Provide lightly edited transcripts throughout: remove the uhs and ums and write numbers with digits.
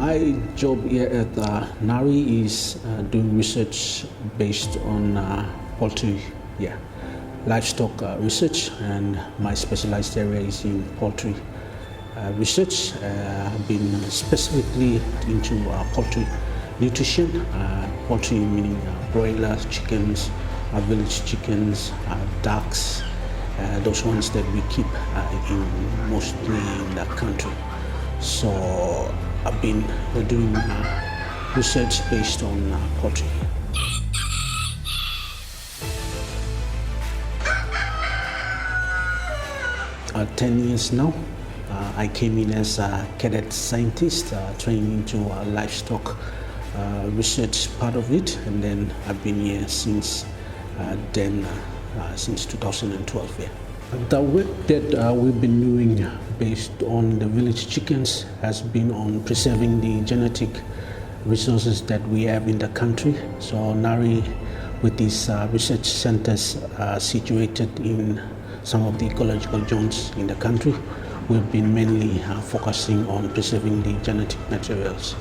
My job here at NARI is doing research based on poultry, livestock research, and my specialized area is in poultry research. I've been specifically into poultry nutrition, poultry meaning broilers, chickens, village chickens, ducks, those ones that we keep mostly in the country. So I've been doing research based on poultry. Uh, 10 years now. I came in as a cadet scientist, trained into livestock research part of it, and then I've been here since since 2012. Yeah. The work that we've been doing based on the village chickens has been on preserving the genetic resources that we have in the country. So NARI, with these research centers situated in some of the ecological zones in the country, we've been mainly focusing on preserving the genetic materials.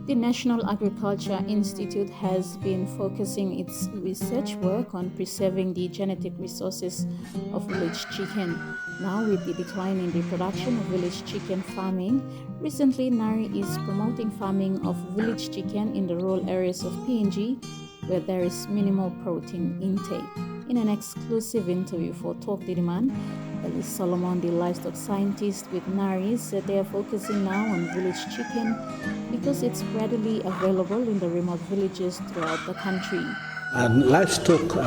The National Agriculture Institute has been focusing its research work on preserving the genetic resources of village chicken. Now, with the decline in the production of village chicken farming, recently NARI is promoting farming of village chicken in the rural areas of PNG, where there is minimal protein intake. In an exclusive interview for Talk the Demand, Elly Solomon, the livestock scientist with NARI, said they are focusing now on village chicken because it's readily available in the remote villages throughout the country. Livestock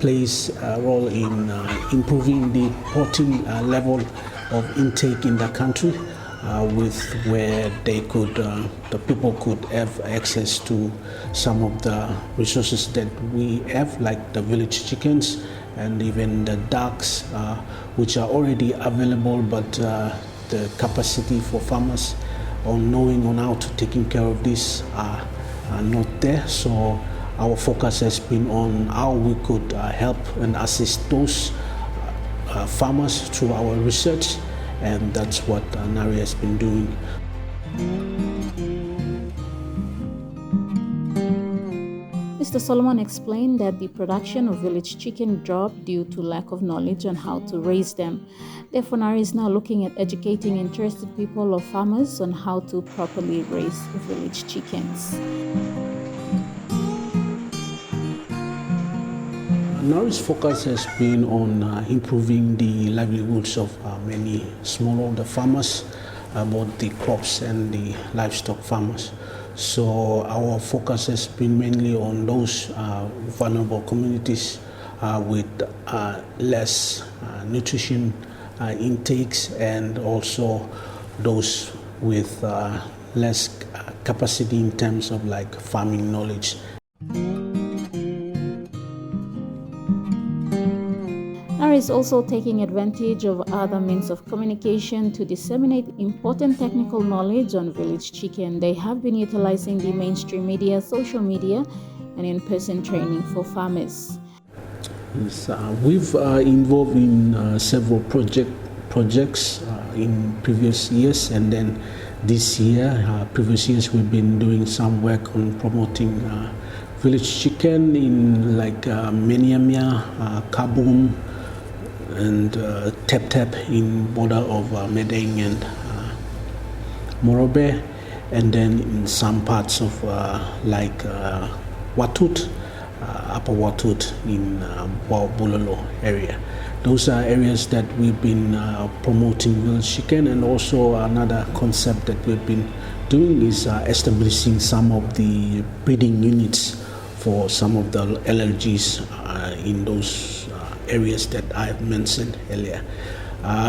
plays a role in improving the protein level of intake in the country, with where the people could have access to some of the resources that we have, like the village chickens and even the ducks, which are already available, but the capacity for farmers on knowing on how to taking care of this are not there. So our focus has been on how we could help and assist those farmers through our research, and that's what NARI has been doing. Mr. Solomon explained that the production of village chicken dropped due to lack of knowledge on how to raise them. Therefore, NARI is now looking at educating interested people or farmers on how to properly raise village chickens. NARI's focus has been on improving the livelihoods of many smallholder farmers, both the crops and the livestock farmers. So our focus has been mainly on those vulnerable communities with less nutrition intakes, and also those with less capacity in terms of like farming knowledge. NARI is also taking advantage of other means of communication to disseminate important technical knowledge on village chicken. They have been utilizing the mainstream media, social media, and in-person training for farmers. Yes, we've involved in several projects in previous years, and then this year, previous years, we've been doing some work on promoting village chicken in like Meniamia, Kabum, and Tap Tap in border of Medeng and Morobe, and then in some parts of like Watut, Upper Watut in Bulolo area. Those are areas that we've been promoting village chicken, and also another concept that we've been doing is establishing some of the breeding units for some of the allergies in those areas that I've mentioned earlier.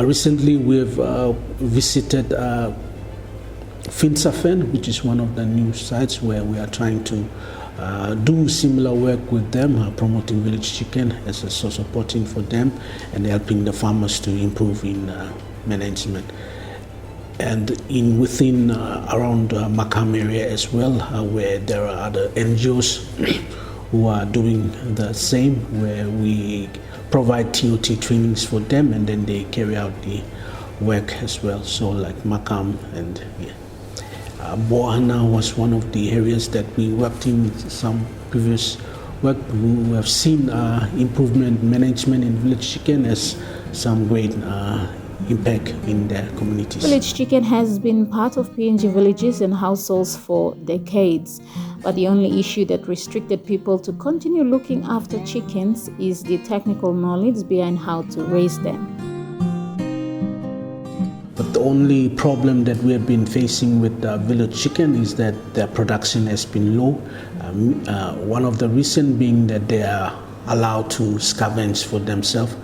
Recently, we've visited Finsafen, which is one of the new sites where we are trying to do similar work with them, promoting village chicken as a source of protein for them, and helping the farmers to improve in management. And within around Makam area as well, where there are other NGOs who are doing the same, where we provide TOT trainings for them, and then they carry out the work as well. So like Makam and Bohana was one of the areas that we worked in some previous work. We have seen improvement management in village chicken as some great impact in their communities. Village chicken has been part of PNG villages and households for decades, but the only issue that restricted people to continue looking after chickens is the technical knowledge behind how to raise them. But the only problem that we have been facing with village chicken is that their production has been low. One of the reasons being that they are allowed to scavenge for themselves.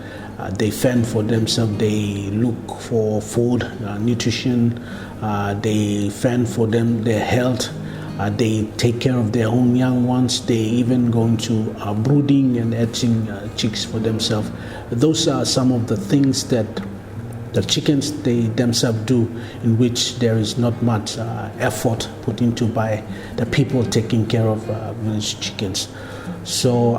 They fend for themselves, they look for food, nutrition, they fend for their health, they take care of their own young ones, they even go into brooding and hatching chicks for themselves. Those are some of the things that the chickens they themselves do, in which there is not much effort put into by the people taking care of village chickens. So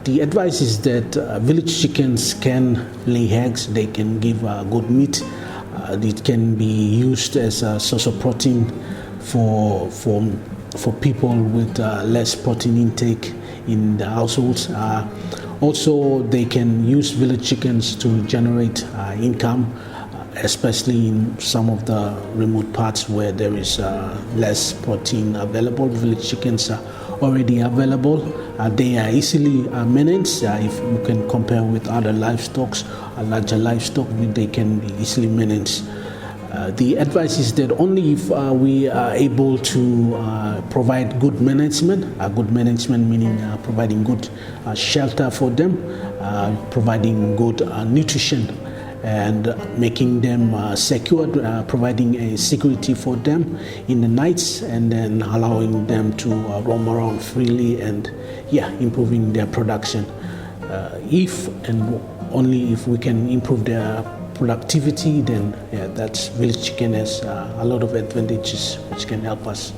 the advice is that village chickens can lay eggs, they can give good meat, it can be used as a source of protein for people with less protein intake in the households. Also, they can use village chickens to generate income, especially in some of the remote parts where there is less protein available. Village chickens are already available. They are easily managed. If you can compare with other livestock, larger livestock, they can be easily managed. The advice is that only if we are able to provide good management meaning providing good shelter for them, providing good nutrition, and making them secured, providing a security for them in the nights, and then allowing them to roam around freely and improving their production. If and only if we can improve their productivity, then that's village chicken has a lot of advantages which can help us.